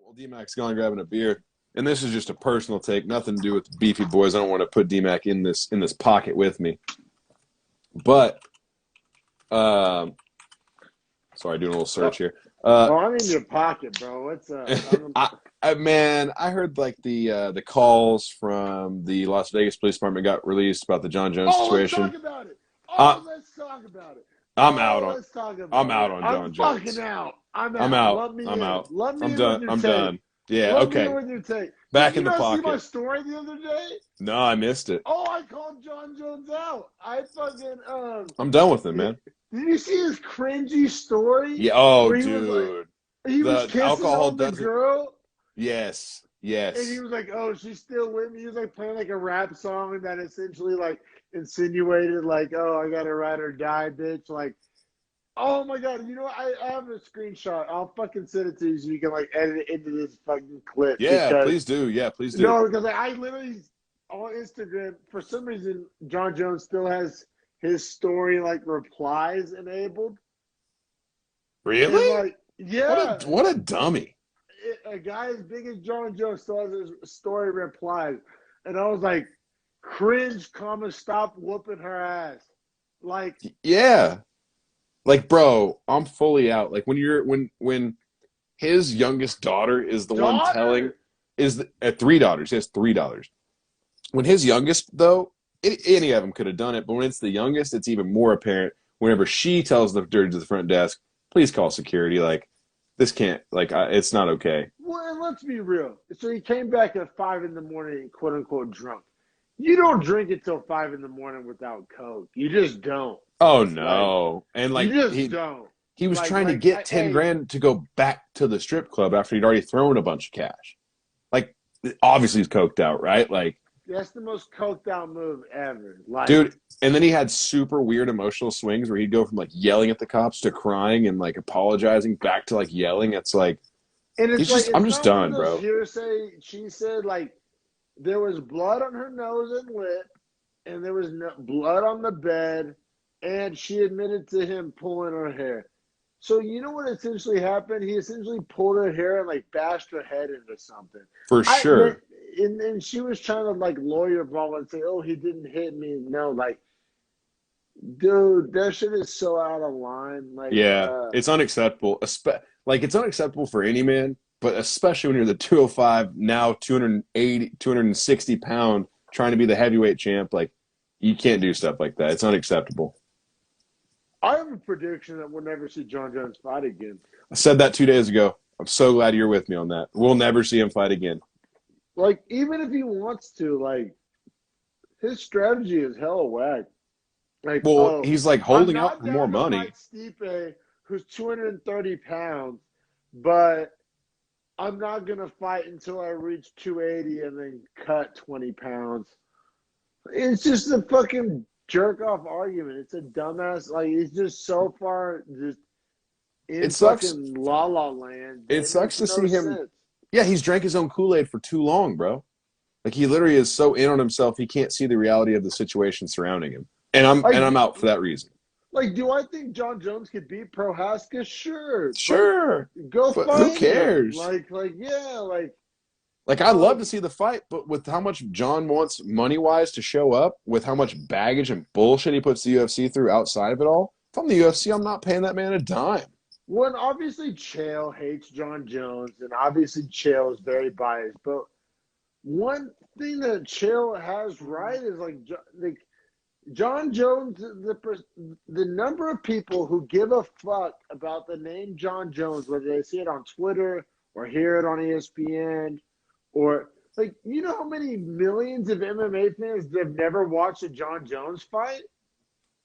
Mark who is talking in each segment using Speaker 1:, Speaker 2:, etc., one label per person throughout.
Speaker 1: Well, D-Mac's gone grabbing a beer, and this is just a personal take, nothing to do with the Beefy Boys. I don't want to put D-Mac in this pocket with me. But, sorry, doing a little search here.
Speaker 2: I'm in your pocket, bro. What's up?
Speaker 1: I heard like the calls from the Las Vegas Police Department got released about the Jon Jones situation.
Speaker 2: Let's talk about it. Let's talk about it.
Speaker 1: I'm out on.
Speaker 2: Let's talk about
Speaker 1: I'm out on Jon Jones.
Speaker 2: I'm fucking out. I'm out.
Speaker 1: I'm out.
Speaker 2: Let me
Speaker 1: I'm
Speaker 2: in.
Speaker 1: out.
Speaker 2: Let me
Speaker 1: I'm
Speaker 2: in
Speaker 1: done.
Speaker 2: with your
Speaker 1: I'm
Speaker 2: take.
Speaker 1: done. Yeah.
Speaker 2: Let
Speaker 1: Okay.
Speaker 2: me in with your take.
Speaker 1: Back
Speaker 2: Did
Speaker 1: in the pocket.
Speaker 2: you not see my story the other day?
Speaker 1: No, I missed it.
Speaker 2: Oh, I called Jon Jones out. I fucking
Speaker 1: I'm done with him, man.
Speaker 2: Did you see his cringy story?
Speaker 1: Yeah. Oh,
Speaker 2: He
Speaker 1: dude.
Speaker 2: was he
Speaker 1: The
Speaker 2: was kissing
Speaker 1: alcohol
Speaker 2: on the
Speaker 1: doesn't-
Speaker 2: girl.
Speaker 1: Yes.
Speaker 2: And he was like, "Oh, she's still with me." He was like playing like a rap song that essentially like insinuated like, "Oh, I gotta ride or die, bitch." Like, oh my god, you know what? I have a screenshot. I'll fucking send it to you so you can like edit it into this fucking clip.
Speaker 1: Yeah, please do. Yeah, please do.
Speaker 2: No, because I literally on Instagram for some reason Jon Jones still has his story like replies enabled.
Speaker 1: Really?
Speaker 2: And, like, yeah.
Speaker 1: What a dummy.
Speaker 2: A guy as big as Jon Jones still has his story replies. And I was like, cringe, comma, stop whooping her ass. Like,
Speaker 1: yeah. Like, bro, I'm fully out. Like when his youngest daughter is the one telling three daughters. He has three daughters. When his youngest, though, any of them could have done it, but when it's the youngest, it's even more apparent whenever she tells the dude to the front desk, please call security. Like, this can't, like, it's not okay.
Speaker 2: Well, and let's be real. So he came back at 5 in the morning, quote unquote, drunk. You don't drink until 5 in the morning without Coke. You just don't.
Speaker 1: Oh, no. And, like,
Speaker 2: you just don't.
Speaker 1: He was trying to get 10 grand to go back to the strip club after he'd already thrown a bunch of cash. Like, obviously he's coked out, right? Like,
Speaker 2: that's the most coked out move ever. Like,
Speaker 1: dude, and then he had super weird emotional swings where he'd go from like yelling at the cops to crying and like apologizing back to like yelling. It's like,
Speaker 2: and it's like,
Speaker 1: I'm just done, bro.
Speaker 2: Hearsay. She said like there was blood on her nose and lip, and there was blood on the bed, and she admitted to him pulling her hair. So you know what essentially happened? He essentially pulled her hair and like bashed her head into something.
Speaker 1: For sure.
Speaker 2: And she was trying to like lawyer ball and say, "Oh, he didn't hit me." No, like, dude, that shit is so out of line. Like,
Speaker 1: yeah, it's unacceptable. Like, it's unacceptable for any man, but especially when you're the 205, now 280, 260 pound, trying to be the heavyweight champ. Like, you can't do stuff like that. It's unacceptable.
Speaker 2: I have a prediction that we'll never see Jon Jones fight again.
Speaker 1: I said that 2 days ago. I'm so glad you're with me on that. We'll never see him fight again.
Speaker 2: Like, even if he wants to, like, his strategy is hella whack. Like,
Speaker 1: well, he's like holding out for more money.
Speaker 2: Fight Stipe, who's 230 pounds, but I'm not gonna fight until I reach 280 and then cut 20 pounds. It's just a fucking jerk off argument. It's a dumbass. Like, he's just so far just in fucking la la land.
Speaker 1: It sucks to see him.
Speaker 2: Sense.
Speaker 1: Yeah, he's drank his own Kool-Aid for too long, bro. Like, he literally is so in on himself, he can't see the reality of the situation surrounding him. And I'm out for that reason.
Speaker 2: Like, do I think Jon Jones could beat Prohaska? Sure.
Speaker 1: Sure.
Speaker 2: Go
Speaker 1: but
Speaker 2: fight.
Speaker 1: Who cares?
Speaker 2: Like,
Speaker 1: I'd love to see the fight, but with how much Jon wants money-wise to show up, with how much baggage and bullshit he puts the UFC through outside of it all, if I'm the UFC, I'm not paying that man a dime.
Speaker 2: Well, obviously Chael hates Jon Jones, and obviously Chael is very biased. But one thing that Chael has right is like Jon Jones, the number of people who give a fuck about the name Jon Jones, whether they see it on Twitter or hear it on ESPN, or like, you know how many millions of MMA fans that have never watched a Jon Jones fight?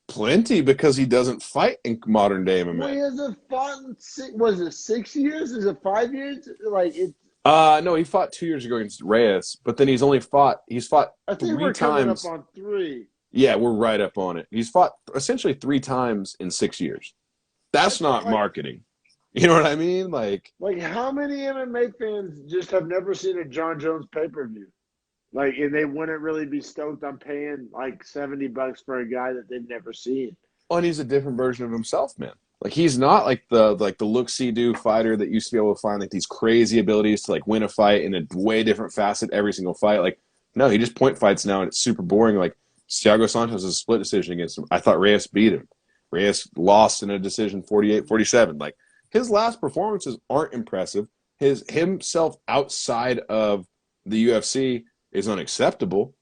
Speaker 1: Plenty, because he doesn't fight in modern day MMA.
Speaker 2: Well, he hasn't fought in was it 6 years? Is it 5 years? Like, it's
Speaker 1: no, he fought 2 years ago against Reyes, but then he's fought
Speaker 2: I think
Speaker 1: 3
Speaker 2: we're
Speaker 1: times.
Speaker 2: Coming up on 3.
Speaker 1: Yeah, we're right up on it. He's fought essentially 3 times in 6 years. That's not marketing. You know what I mean? Like,
Speaker 2: how many MMA fans just have never seen a Jon Jones pay-per-view? Like, and they wouldn't really be stoked on paying like $70 for a guy that they've never seen.
Speaker 1: oh, and he's a different version of himself, man. Like he's not like the look-see do fighter that used to be able to find like these crazy abilities to like win a fight in a way different facet every single fight. Like no, he just point fights now and it's super boring. Like Thiago Santos is a split decision against him. I thought Reyes beat him. Reyes lost in a decision 48-47. Like his last performances aren't impressive. His himself outside of the UFC is unacceptable.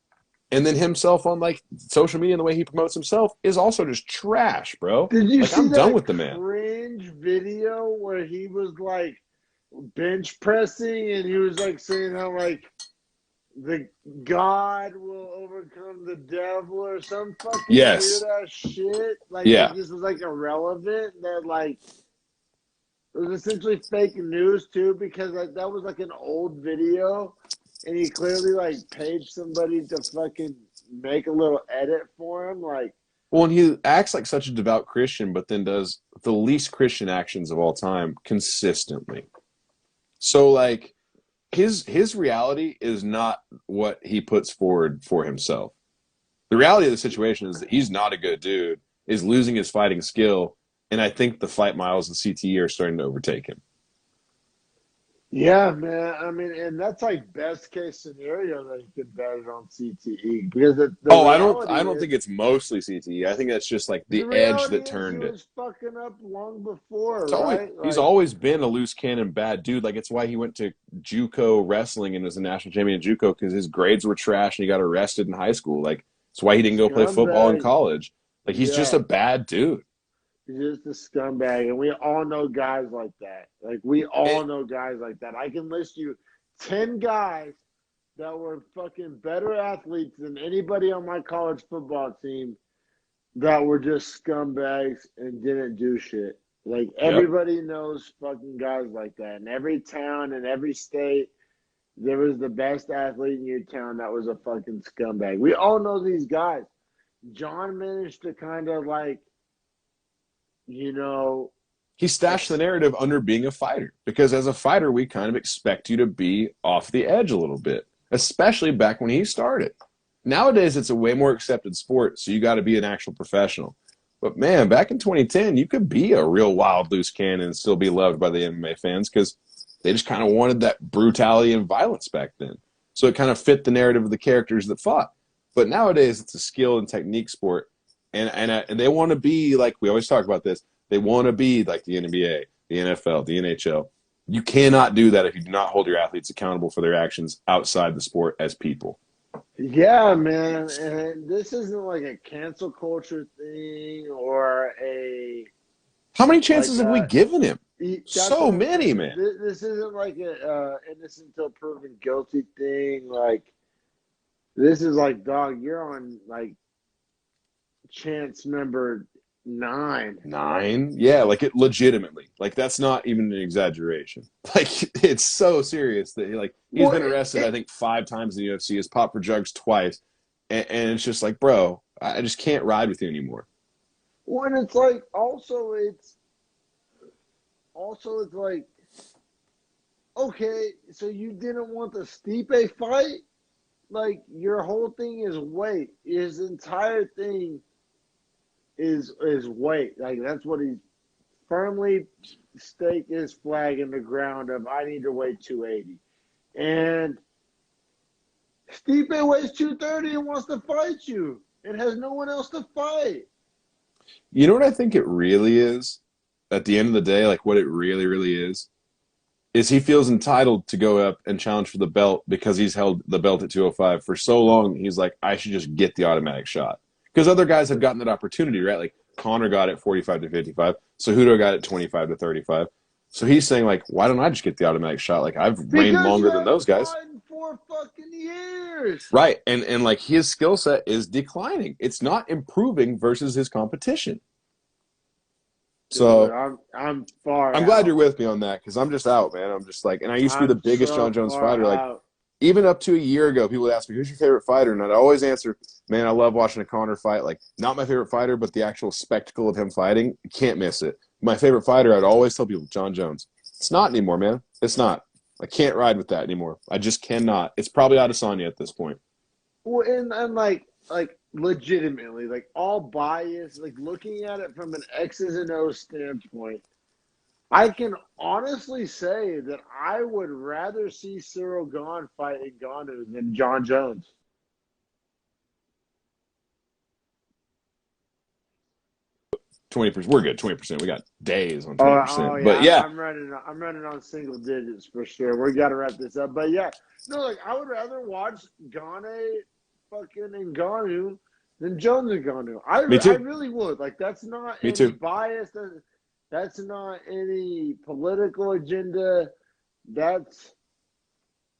Speaker 1: And then himself on like social media and the way he promotes himself is also just trash, bro.
Speaker 2: Did you
Speaker 1: Like
Speaker 2: see
Speaker 1: I'm done
Speaker 2: that
Speaker 1: with the man.
Speaker 2: cringe video where he was like bench pressing and he was like saying how like the God will overcome the devil or some fucking weird
Speaker 1: Yes.
Speaker 2: ass shit? Like
Speaker 1: Yeah.
Speaker 2: this was like irrelevant. That like it was essentially fake news too because like that was like an old video, and he clearly like paid somebody to fucking make a little edit for him. Like,
Speaker 1: Well, and he acts like such a devout Christian, but then does the least Christian actions of all time consistently. So like his reality is not what he puts forward for himself. The reality of the situation is that he's not a good dude, is losing his fighting skill, and I think the fight miles and CTE are starting to overtake him.
Speaker 2: yeah, man. I mean, and that's like best case scenario that you could bet it on CTE because the
Speaker 1: Oh,
Speaker 2: reality
Speaker 1: I don't
Speaker 2: is
Speaker 1: think it's mostly CTE. I think that's just like
Speaker 2: the
Speaker 1: the edge
Speaker 2: reality
Speaker 1: that
Speaker 2: is he
Speaker 1: turned it.
Speaker 2: was fucking up long before,
Speaker 1: It's always
Speaker 2: right?
Speaker 1: he's
Speaker 2: Like,
Speaker 1: always been a loose cannon bad dude. Like it's why he went to JUCO wrestling and was a national champion at JUCO because his grades were trash and he got arrested in high school. Like it's why he didn't go play football in
Speaker 2: scumbag.
Speaker 1: college. Like he's just
Speaker 2: Yeah,
Speaker 1: a bad dude.
Speaker 2: he's just a scumbag, and we all know guys like that. Like we all
Speaker 1: It,
Speaker 2: know guys like that. I can list you 10 guys that were fucking better athletes than anybody on my college football team that were just scumbags and didn't do shit. Like
Speaker 1: yep.
Speaker 2: everybody knows fucking guys like that. In every town, in every state, there was the best athlete in your town that was a fucking scumbag. We all know these guys. John managed to kind of like, you know,
Speaker 1: He stashed the
Speaker 2: ex-
Speaker 1: narrative under being a fighter because as a fighter, we kind of expect you to be off the edge a little bit, especially back when he started. Nowadays, it's a way more accepted sport, so you got to be an actual professional. But man, back in 2010, you could be a real wild loose cannon and still be loved by the MMA fans because they just kind of wanted that brutality and violence back then. So it kind of fit the narrative of the characters that fought. But nowadays, it's a skill and technique sport, and they want to be like we always talk about this. They want to be like the NBA, the NFL, the NHL. You cannot do that if you do not hold your athletes accountable for their actions outside the sport as people.
Speaker 2: yeah, man. And this isn't like a cancel culture thing or a
Speaker 1: How many
Speaker 2: like
Speaker 1: chances have we given him?
Speaker 2: that's what
Speaker 1: So
Speaker 2: I'm
Speaker 1: many,
Speaker 2: saying.
Speaker 1: man.
Speaker 2: This isn't like a innocent until proven guilty thing. Like this is like, dog, you're on like chance number 9.
Speaker 1: 9? Yeah, like it legitimately. Like that's not even an exaggeration. Like it's so serious that he's
Speaker 2: Well,
Speaker 1: been arrested I think 5 times in the UFC, has popped for drugs twice, and it's just like, bro, I just can't ride with you anymore.
Speaker 2: when it's like it's like, okay, so you didn't want the Stipe fight? Like your whole thing is weight. His entire thing is weight. Like that's what he's firmly stake his flag in the ground of. I need to weigh 280, and Stipe weighs 230 and wants to fight you, and has no one else to fight.
Speaker 1: You know what I think it really is? At the end of the day, like what it really, really is he feels entitled to go up and challenge for the belt because he's held the belt at 205 for so long. He's like, I should just get the automatic shot because other guys have gotten that opportunity, right? Like Connor got it 45 to 55, Cejudo got it 25 to 35. So he's saying like, why don't I just get the automatic shot? Like I've reigned
Speaker 2: Because you
Speaker 1: longer than those
Speaker 2: haven't
Speaker 1: guys,
Speaker 2: fought in 4 fucking years.
Speaker 1: right? And like his skill set is declining. It's not improving versus his competition.
Speaker 2: Dude,
Speaker 1: So
Speaker 2: I'm far
Speaker 1: I'm glad you're
Speaker 2: out.
Speaker 1: with me on that because I'm just out, man. I'm just like, and I used to be the
Speaker 2: I'm
Speaker 1: biggest Jon
Speaker 2: so
Speaker 1: Jones
Speaker 2: far
Speaker 1: fighter. Like
Speaker 2: out.
Speaker 1: even up to a year ago, people would ask me, "Who's your favorite fighter?" And I'd always answer, "Man, I love watching a Conor fight. Like not my favorite fighter, but the actual spectacle of him fighting, can't miss it." My favorite fighter, I'd always tell people, Jon Jones. It's not anymore, man. It's not. I can't ride with that anymore. I just cannot. It's probably Adesanya at this point.
Speaker 2: Well, and like like legitimately, like all bias, like looking at it from an X's and O's standpoint, I can honestly say that I would rather see Cyril Gahn fight Ngannou than Jon Jones.
Speaker 1: 20%. We're good. 20%. We got days on
Speaker 2: Oh, oh
Speaker 1: 20%.
Speaker 2: yeah,
Speaker 1: But yeah,
Speaker 2: I'm running on single digits for sure. We got to wrap this up, but yeah, no, like I would rather watch Gane fucking Ngannou than Jones Ngannou.
Speaker 1: me
Speaker 2: I
Speaker 1: too.
Speaker 2: really would. Like that's not
Speaker 1: Me
Speaker 2: any
Speaker 1: too.
Speaker 2: bias. That's not any political agenda. That's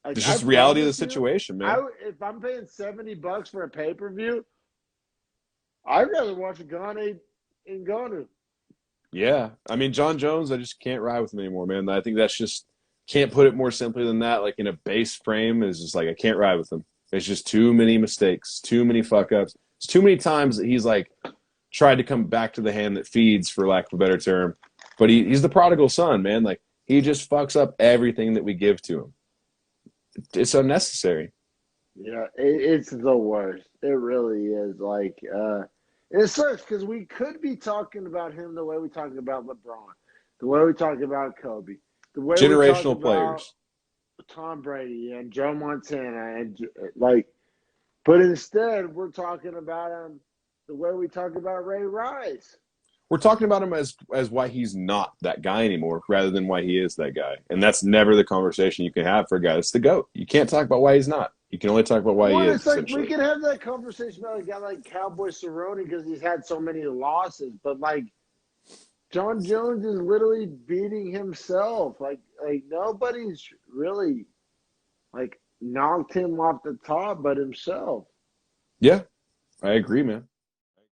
Speaker 2: like
Speaker 1: It's
Speaker 2: I
Speaker 1: just reality of the
Speaker 2: promise you,
Speaker 1: situation, man.
Speaker 2: if I'm paying $70 for a pay per view, I'd rather watch Gane Ngannou.
Speaker 1: Yeah. I mean, Jon Jones, I just can't ride with him anymore, man. I think that's just, can't put it more simply than that. Like in a base frame, is just like, I can't ride with him. There's just too many mistakes, too many fuck ups. It's too many times that he's like tried to come back to the hand that feeds, for lack of a better term. But he's the prodigal son, man. Like he just fucks up everything that we give to him. It's unnecessary.
Speaker 2: Yeah, it's the worst. It really is. Like, it sucks because we could be talking about him the way we talk about LeBron, the way we talk about Kobe, the way we talk
Speaker 1: Generational
Speaker 2: about
Speaker 1: players.
Speaker 2: Tom Brady and Joe Montana, and like, but instead we're talking about him the way we talk about Ray Rice.
Speaker 1: We're talking about him as why he's not that guy anymore, rather than why he is that guy. And that's never the conversation you can have for a guy that's the GOAT. You can't talk about why he's not. You can only talk about why he
Speaker 2: One,
Speaker 1: is,
Speaker 2: it's like we
Speaker 1: essentially.
Speaker 2: can have that conversation about a guy like Cowboy Cerrone because he's had so many losses, but like Jon Jones is literally beating himself. Like nobody's really like knocked him off the top but himself.
Speaker 1: Yeah, I agree, man.